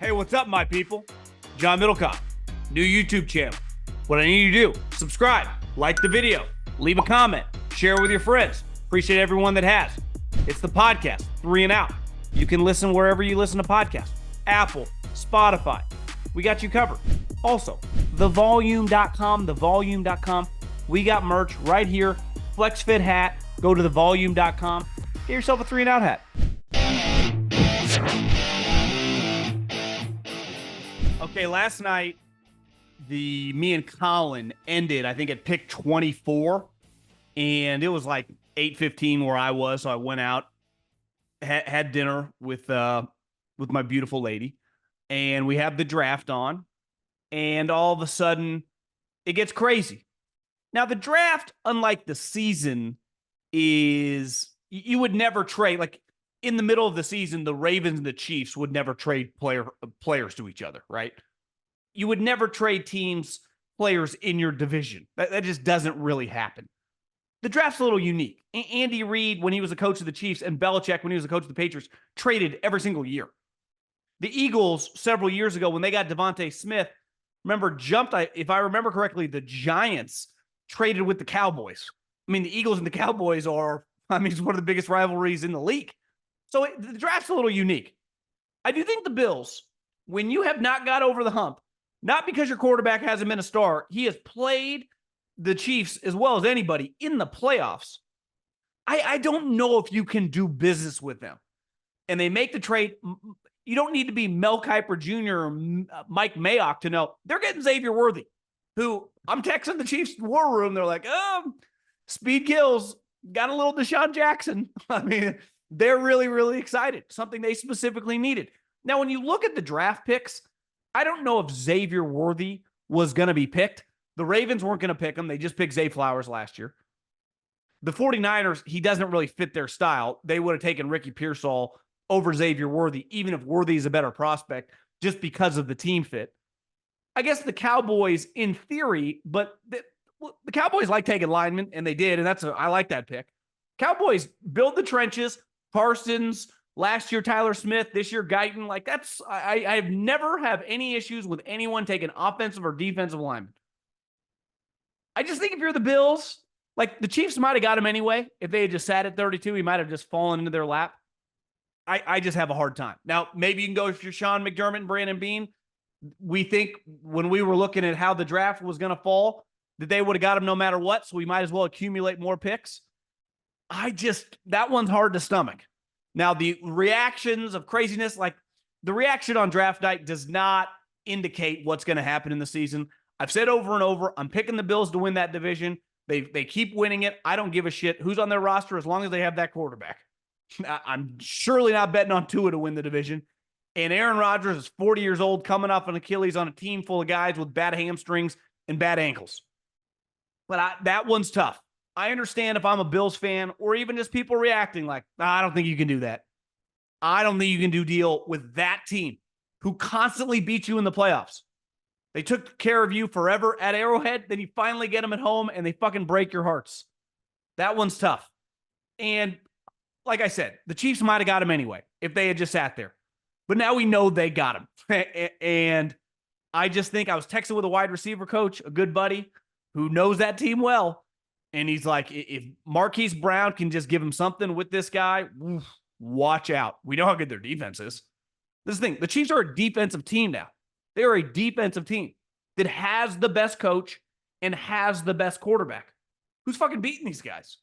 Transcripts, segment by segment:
Hey, what's up, my people? John Middlekauff, new YouTube channel. What I need you to do, subscribe, like the video, leave a comment, share with your friends. Appreciate everyone that has. It's the podcast, 3 and Out. You can listen wherever you listen to podcasts. Apple, Spotify. We got you covered. Also, thevolume.com. We got merch right here. FlexFit hat. Go to thevolume.com. Get yourself a 3 and Out hat. Okay, last night, me and Colin ended, I think, at pick 24. And it was like 8:15 where I was, so I went out, had dinner with my beautiful lady, and we have the draft on, and all of a sudden, it gets crazy. Now, the draft, unlike the season, is you would never trade, like, in the middle of the season, the Ravens and the Chiefs would never trade players to each other, right? You would never trade players in your division. That just doesn't really happen. The draft's a little unique. Andy Reid, when he was a coach of the Chiefs, and Belichick, when he was a coach of the Patriots, traded every single year. The Eagles, several years ago, when they got Devontae Smith, if I remember correctly, the Giants traded with the Cowboys. I mean, the Eagles and the Cowboys it's one of the biggest rivalries in the league. So the draft's a little unique. I do think the Bills, when you have not got over the hump, not because your quarterback hasn't been a star, he has played the Chiefs as well as anybody in the playoffs. I don't know if you can do business with them. And they make the trade. You don't need to be Mel Kiper Jr. or Mike Mayock to know they're getting Xavier Worthy, who I'm texting the Chiefs war room. They're like, speed kills. Got a little Deshaun Jackson. I mean, they're really, really excited. Something they specifically needed. Now, when you look at the draft picks, I don't know if Xavier Worthy was going to be picked. The Ravens weren't going to pick him. They just picked Zay Flowers last year. The 49ers, he doesn't really fit their style. They would have taken Ricky Pearsall over Xavier Worthy, even if Worthy is a better prospect, just because of the team fit. I guess the Cowboys, in theory, but the Cowboys like taking linemen, and they did, and I like that pick. Cowboys build the trenches. Parsons, last year Tyler Smith, this year Guyton. Like I've never have any issues with anyone taking offensive or defensive linemen. I just think if you're the Bills, like the Chiefs might have got him anyway. If they had just sat at 32, he might have just fallen into their lap. I just have a hard time. Now, maybe you can go for Sean McDermott and Brandon Beane. We think when we were looking at how the draft was going to fall, that they would have got him no matter what, so we might as well accumulate more picks. That one's hard to stomach. Now, the reactions of craziness, like the reaction on draft night does not indicate what's going to happen in the season. I've said over and over, I'm picking the Bills to win that division. They keep winning it. I don't give a shit who's on their roster as long as they have that quarterback. I'm surely not betting on Tua to win the division. And Aaron Rodgers is 40 years old, coming off an Achilles on a team full of guys with bad hamstrings and bad ankles. But that one's tough. I understand if I'm a Bills fan or even just people reacting like, I don't think you can do that. I don't think you can deal with that team who constantly beat you in the playoffs. They took care of you forever at Arrowhead. Then you finally get them at home and they fucking break your hearts. That one's tough. And like I said, the Chiefs might have got him anyway if they had just sat there. But now we know they got him. And I just think I was texting with a wide receiver coach, a good buddy who knows that team well. And he's like, if Marquise Brown can just give him something with this guy, watch out. We know how good their defense is. This is the thing. The Chiefs are a defensive team now. They are a defensive team that has the best coach and has the best quarterback. Who's fucking beating these guys?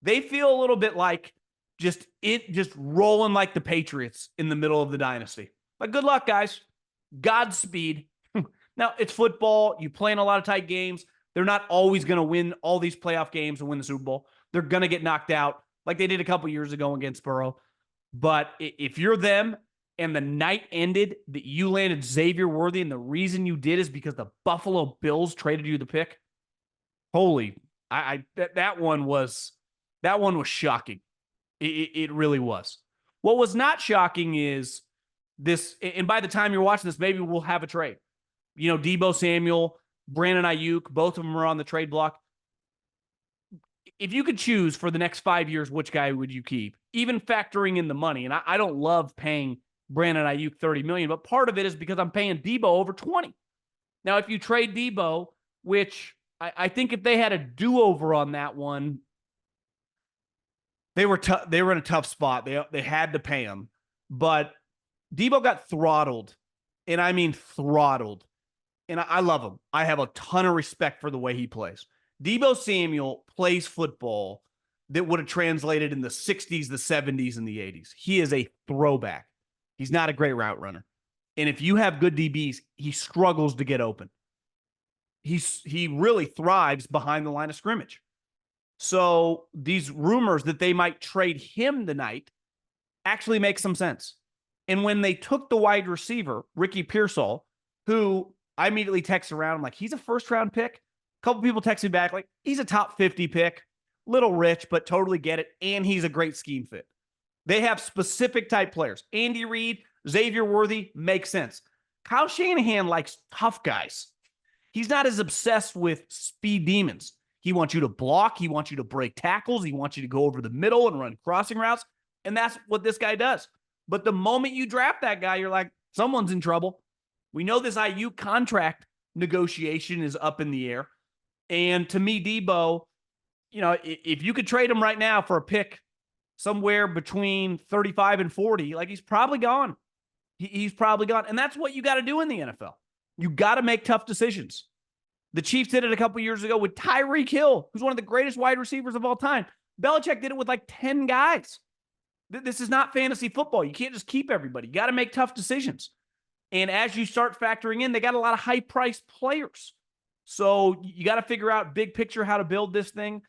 They feel a little bit like just rolling like the Patriots in the middle of the dynasty. But good luck, guys. Godspeed. Now, it's football. You play in a lot of tight games. They're not always going to win all these playoff games and win the Super Bowl. They're going to get knocked out like they did a couple years ago against Burrow. But if you're them and the night ended that you landed Xavier Worthy and the reason you did is because the Buffalo Bills traded you the pick, holy, that one was shocking. It really was. What was not shocking is this, and by the time you're watching this, maybe we'll have a trade. You know, Deebo Samuel, Brandon Ayuk, both of them are on the trade block. If you could choose for the next 5 years, which guy would you keep? Even factoring in the money. And I don't love paying Brandon Ayuk $30 million, but part of it is because I'm paying Deebo over 20. Now, if you trade Deebo, which I think if they had a do-over on that one, they were in a tough spot. They had to pay him, but Deebo got throttled, and I mean throttled. And I love him. I have a ton of respect for the way he plays. Deebo Samuel plays football that would have translated in the 60s, the 70s, and the 80s. He is a throwback. He's not a great route runner. And if you have good DBs, he struggles to get open. He really thrives behind the line of scrimmage. So these rumors that they might trade him tonight actually make some sense. And when they took the wide receiver, Ricky Pearsall, who I immediately text around, I'm like, he's a first-round pick. A couple people text me back like, he's a top 50 pick. Little rich, but totally get it. And he's a great scheme fit. They have specific type players. Andy Reid, Xavier Worthy, makes sense. Kyle Shanahan likes tough guys. He's not as obsessed with speed demons. He wants you to block. He wants you to break tackles. He wants you to go over the middle and run crossing routes. And that's what this guy does. But the moment you draft that guy, you're like, someone's in trouble. We know this Ayuk contract negotiation is up in the air. And to me, Deebo, if you could trade him right now for a pick somewhere between 35 and 40, like he's probably gone. He's probably gone. And that's what you got to do in the NFL. You got to make tough decisions. The Chiefs did it a couple years ago with Tyreek Hill, who's one of the greatest wide receivers of all time. Belichick did it with like 10 guys. This is not fantasy football. You can't just keep everybody. You got to make tough decisions. And as you start factoring in, they got a lot of high-priced players. So you got to figure out big picture how to build this thing.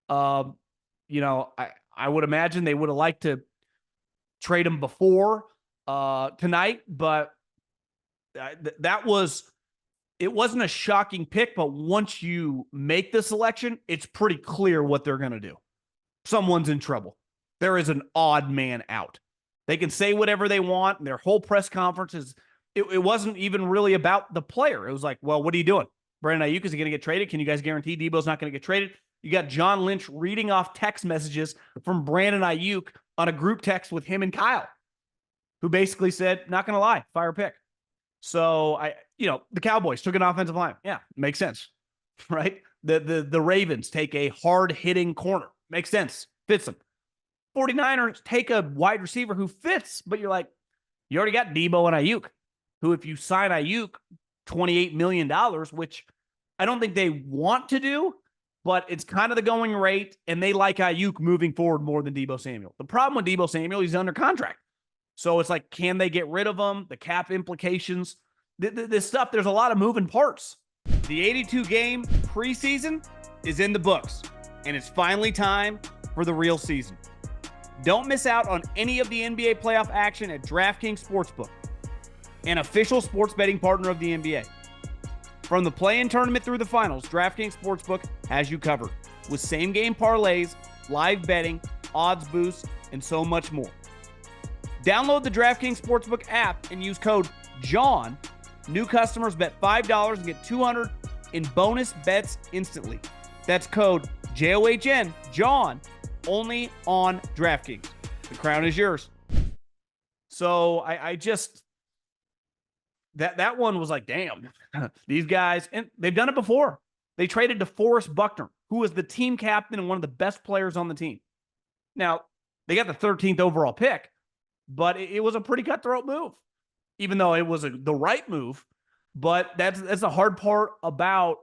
I would imagine they would have liked to trade him before tonight, but it wasn't a shocking pick. But once you make the selection, it's pretty clear what they're going to do. Someone's in trouble. There is an odd man out. They can say whatever they want. And their whole press conference is, it wasn't even really about the player. It was like, well, what are you doing? Brandon Ayuk, is he going to get traded? Can you guys guarantee Deebo's not going to get traded? You got John Lynch reading off text messages from Brandon Ayuk on a group text with him and Kyle, who basically said, not going to lie, fire a pick. So the Cowboys took an offensive line. Yeah, makes sense, right? The Ravens take a hard-hitting corner. Makes sense. Fits them. 49ers take a wide receiver who fits, but you're like, you already got Deebo and Ayuk, who if you sign Ayuk, $28 million, which I don't think they want to do, but it's kind of the going rate, and they like Ayuk moving forward more than Deebo Samuel. The problem with Deebo Samuel, he's under contract. So it's like, can they get rid of him? The cap implications. This stuff, there's a lot of moving parts. The 82-game preseason is in the books, and it's finally time for the real season. Don't miss out on any of the NBA playoff action at DraftKings Sportsbook, an official sports betting partner of the NBA. From the play-in tournament through the finals, DraftKings Sportsbook has you covered with same-game parlays, live betting, odds boosts, and so much more. Download the DraftKings Sportsbook app and use code JOHN. New customers bet $5 and get $200 in bonus bets instantly. That's code JOHN, John, only on DraftKings. The crown is yours. So I just, that one was like, damn, these guys, and they've done it before. They traded DeForest Buckner, who was the team captain and one of the best players on the team. Now, they got the 13th overall pick, but it was a pretty cutthroat move, even though it was the right move. But that's the hard part about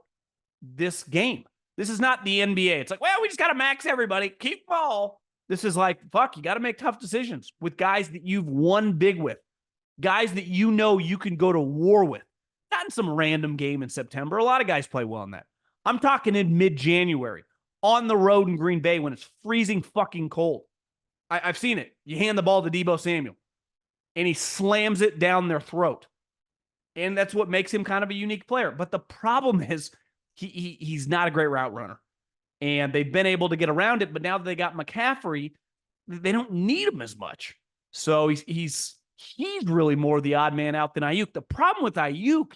this game. This is not the NBA. It's like, well, we just got to max everybody. Keep ball. This is like, fuck, you got to make tough decisions with guys that you've won big with, guys that you know you can go to war with. Not in some random game in September. A lot of guys play well in that. I'm talking in mid-January, on the road in Green Bay when it's freezing fucking cold. I've seen it. You hand the ball to Deebo Samuel, and he slams it down their throat. And that's what makes him kind of a unique player. But the problem is he's not a great route runner. And they've been able to get around it, but now that they got McCaffrey, they don't need him as much. So he's really more the odd man out than Ayuk. The problem with Ayuk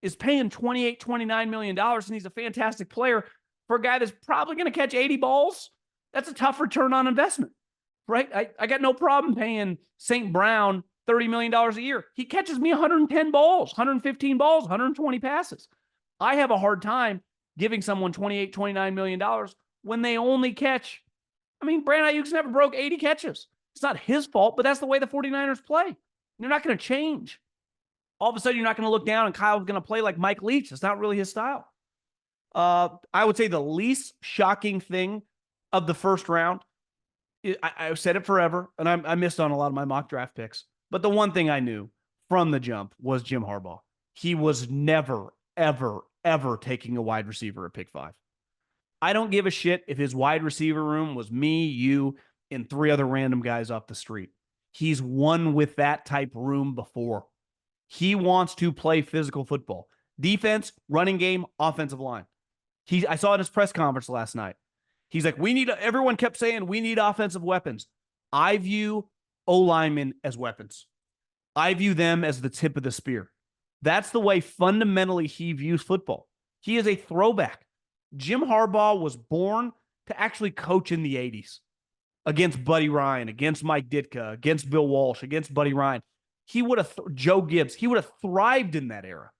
is paying $28, $29 million, and he's a fantastic player for a guy that's probably going to catch 80 balls. That's a tough return on investment, right? I got no problem paying St. Brown $30 million a year. He catches me 110 balls, 115 balls, 120 passes. I have a hard time giving someone $28, $29 million when they only catch. I mean, Brandon Ayuk's never broke 80 catches. It's not his fault, but that's the way the 49ers play. They're not going to change. All of a sudden, you're not going to look down and Kyle's going to play like Mike Leach. It's not really his style. I would say the least shocking thing of the first round, I've said it forever, and I missed on a lot of my mock draft picks. But the one thing I knew from the jump was Jim Harbaugh. He was never, ever, ever taking a wide receiver at pick 5. I don't give a shit if his wide receiver room was me, you, and 3 other random guys off the street. He's won with that type room before. He wants to play physical football. Defense, running game, offensive line. I saw it in his press conference last night. He's like, everyone kept saying we need offensive weapons. I view O-linemen as weapons. I view them as the tip of the spear. That's the way fundamentally he views football. He is a throwback. Jim Harbaugh was born to actually coach in the 80s against Buddy Ryan, against Mike Ditka, against Bill Walsh, against Buddy Ryan. He would have, Joe Gibbs, he would have thrived in that era.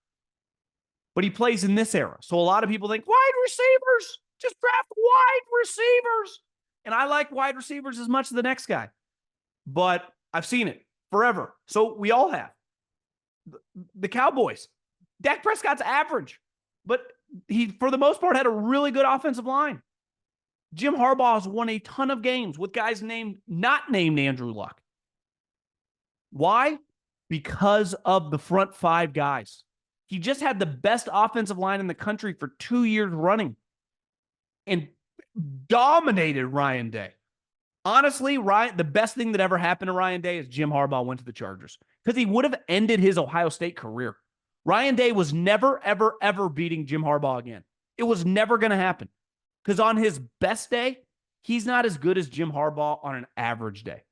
But he plays in this era. So a lot of people think, wide receivers, just draft wide receivers. And I like wide receivers as much as the next guy. But I've seen it forever. So we all have. The Cowboys, Dak Prescott's average. But he, for the most part, had a really good offensive line. Jim Harbaugh has won a ton of games with guys not named Andrew Luck. Why? Because of the front 5 guys. He just had the best offensive line in the country for 2 years running and dominated Ryan Day. Honestly, the best thing that ever happened to Ryan Day is Jim Harbaugh went to the Chargers because he would have ended his Ohio State career. Ryan Day was never, ever, ever beating Jim Harbaugh again. It was never going to happen because on his best day, he's not as good as Jim Harbaugh on an average day.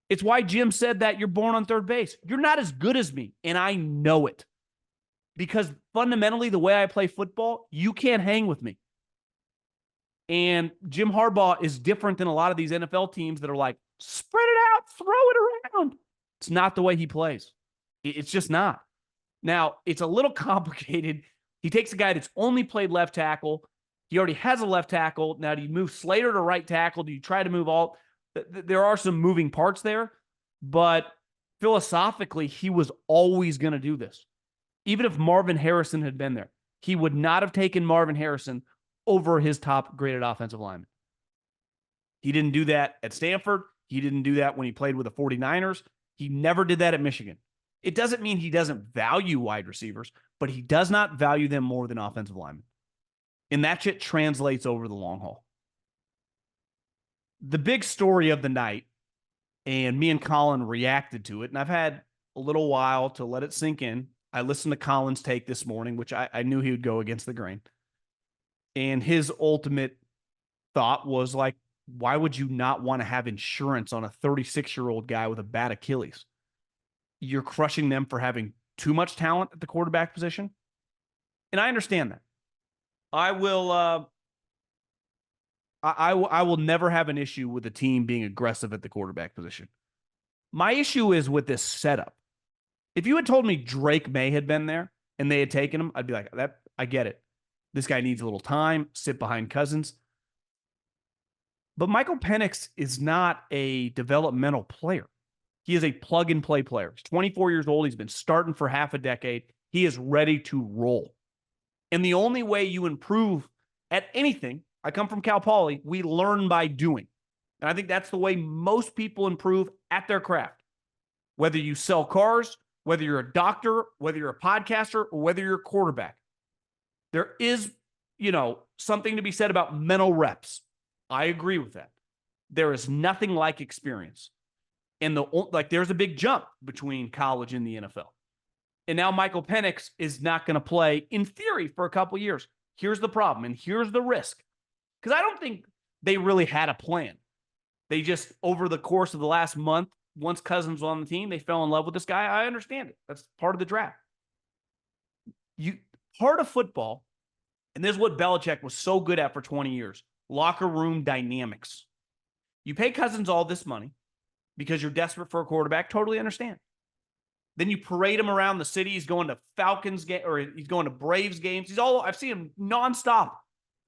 It's why Jim said that you're born on third base. You're not as good as me, and I know it. Because fundamentally, the way I play football, you can't hang with me. And Jim Harbaugh is different than a lot of these NFL teams that are like, spread it out, throw it around. It's not the way he plays. It's just not. Now, it's a little complicated. He takes a guy that's only played left tackle. He already has a left tackle. Now, do you move Slater to right tackle? Do you try to move all? There are some moving parts there. But philosophically, he was always going to do this. Even if Marvin Harrison had been there, he would not have taken Marvin Harrison over his top graded offensive lineman. He didn't do that at Stanford. He didn't do that when he played with the 49ers. He never did that at Michigan. It doesn't mean he doesn't value wide receivers, but he does not value them more than offensive linemen. And that shit translates over the long haul. The big story of the night, and me and Colin reacted to it, and I've had a little while to let it sink in. I listened to Colin's take this morning, which I knew he would go against the grain. And his ultimate thought was like, why would you not want to have insurance on a 36-year-old guy with a bad Achilles? You're crushing them for having too much talent at the quarterback position. And I understand that. I will never have an issue with a team being aggressive at the quarterback position. My issue is with this setup. If you had told me Drake May had been there and they had taken him, I'd be like, I get it. This guy needs a little time, sit behind Cousins. But Michael Penix is not a developmental player. He is a plug-and-play player. He's 24 years old. He's been starting for half a decade. He is ready to roll. And the only way you improve at anything, I come from Cal Poly, we learn by doing. And I think that's the way most people improve at their craft. Whether you sell cars, whether you're a doctor, whether you're a podcaster, or whether you're a quarterback. There is, something to be said about mental reps. I agree with that. There is nothing like experience. And there's a big jump between college and the NFL. And now Michael Penix is not going to play, in theory, for a couple of years. Here's the problem, and here's the risk. Because I don't think they really had a plan. They just, over the course of the last month, once Cousins was on the team, they fell in love with this guy. I understand it. That's part of the draft. Part of football, and this is what Belichick was so good at for 20 years, locker room dynamics. You pay Cousins all this money because you're desperate for a quarterback. Totally understand. Then you parade him around the city. He's going to Falcons game, or he's going to Braves games. I've seen him nonstop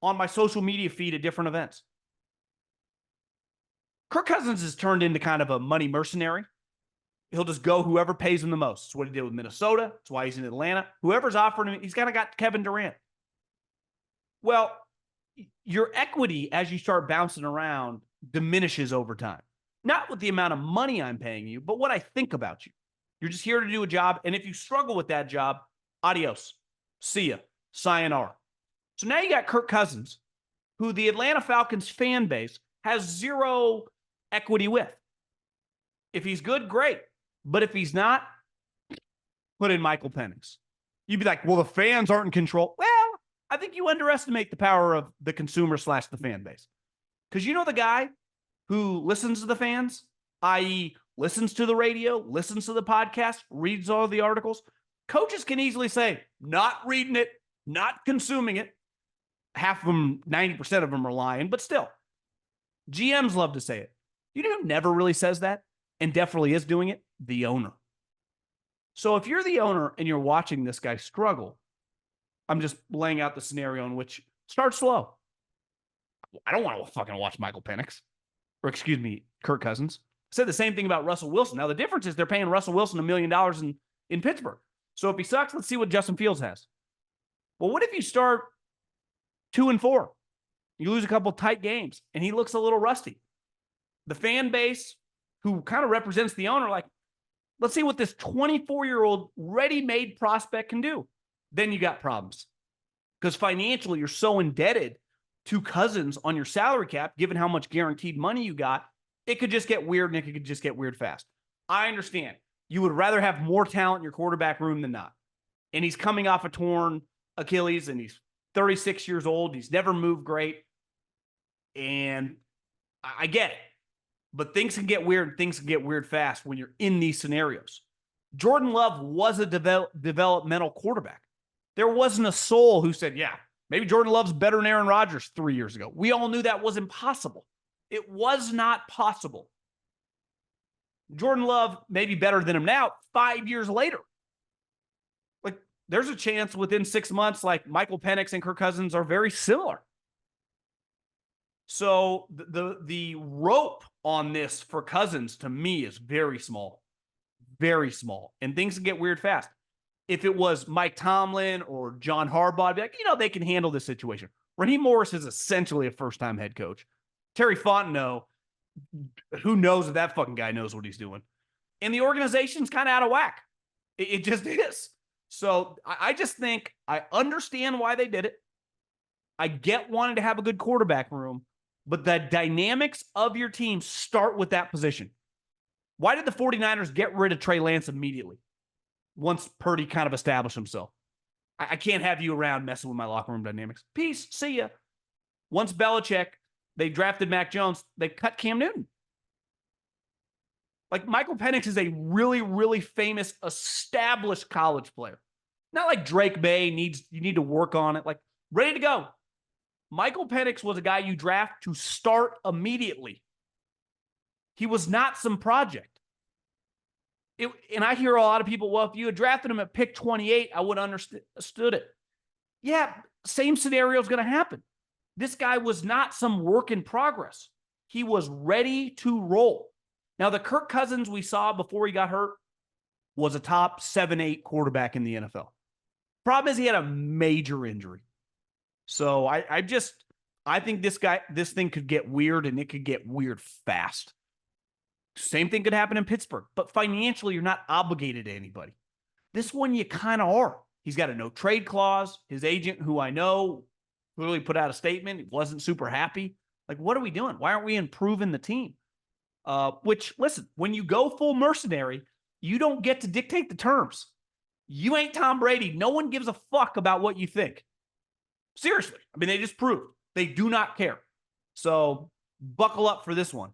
on my social media feed at different events. Kirk Cousins has turned into kind of a money mercenary. He'll just go whoever pays him the most. That's what he did with Minnesota. That's why he's in Atlanta. Whoever's offering him, he's kind of got Kevin Durant. Well, your equity as you start bouncing around diminishes over time. Not with the amount of money I'm paying you, but what I think about you. You're just here to do a job. And if you struggle with that job, adios. See ya. Sayonara. So now you got Kirk Cousins, who the Atlanta Falcons fan base has zero equity with. If he's good, great. But if he's not, put in Michael Penix. You'd be like, well, the fans aren't in control. Well, I think you underestimate the power of the consumer / the fan base. Because you know the guy who listens to the fans, i.e., listens to the radio, listens to the podcast, reads all the articles. Coaches can easily say, not reading it, not consuming it. Half of them, 90% of them are lying, but still. GMs love to say it. You know who never really says that and definitely is doing it? The owner. So if you're the owner and you're watching this guy struggle, I'm just laying out the scenario in which start slow. I don't want to fucking watch Michael Penix. Or excuse me, Kirk Cousins. I said the same thing about Russell Wilson. Now, the difference is they're paying Russell Wilson $1 million in Pittsburgh. So if he sucks, let's see what Justin Fields has. Well, what if you start 2-4? You lose a couple tight games, and he looks a little rusty. The fan base, who kind of represents the owner, like, let's see what this 24-year-old ready-made prospect can do. Then you got problems. Because financially, you're so indebted to Cousins on your salary cap, given how much guaranteed money you got, it could just get weird, and it could just get weird fast. I understand. You would rather have more talent in your quarterback room than not. And he's coming off a torn Achilles, and he's 36 years old. He's never moved great. And I get it. But things can get weird. Things can get weird fast when you're in these scenarios. Jordan Love was a developmental quarterback. There wasn't a soul who said, yeah, maybe Jordan Love's better than Aaron Rodgers 3 years ago. We all knew that was impossible. It was not possible. Jordan Love may be better than him now 5 years later. Like, there's a chance within 6 months, like Michael Penix and Kirk Cousins are very similar. So the rope on this for Cousins, to me, is very small. Very small. And things can get weird fast. If it was Mike Tomlin or John Harbaugh, I'd be like, they can handle this situation. Raheem Morris is essentially a first-time head coach. Terry Fontenot, who knows if that fucking guy knows what he's doing. And the organization's kind of out of whack. It just is. So I just think I understand why they did it. I get wanting to have a good quarterback room, but the dynamics of your team start with that position. Why did the 49ers get rid of Trey Lance immediately once Purdy kind of established himself? I can't have you around messing with my locker room dynamics. Peace. See ya. Once Belichick, they drafted Mac Jones, they cut Cam Newton. Like, Michael Penix is a really, really famous, established college player. Not like Drake May you need to work on it. Like, ready to go. Michael Penix was a guy you draft to start immediately. He was not some project. And I hear a lot of people, well, if you had drafted him at pick 28, I would have understood it. Yeah, same scenario is going to happen. This guy was not some work in progress. He was ready to roll. Now, the Kirk Cousins we saw before he got hurt was a top 7-8 quarterback in the NFL. Problem is he had a major injury. So I think this thing could get weird, and it could get weird fast. Same thing could happen in Pittsburgh, but financially, you're not obligated to anybody. This one, you kind of are. He's got a no trade clause. His agent, who I know, clearly put out a statement. He wasn't super happy. Like, what are we doing? Why aren't we improving the team? Which, listen, when you go full mercenary, you don't get to dictate the terms. You ain't Tom Brady. No one gives a fuck about what you think. Seriously. I mean, they just proved they do not care. So buckle up for this one.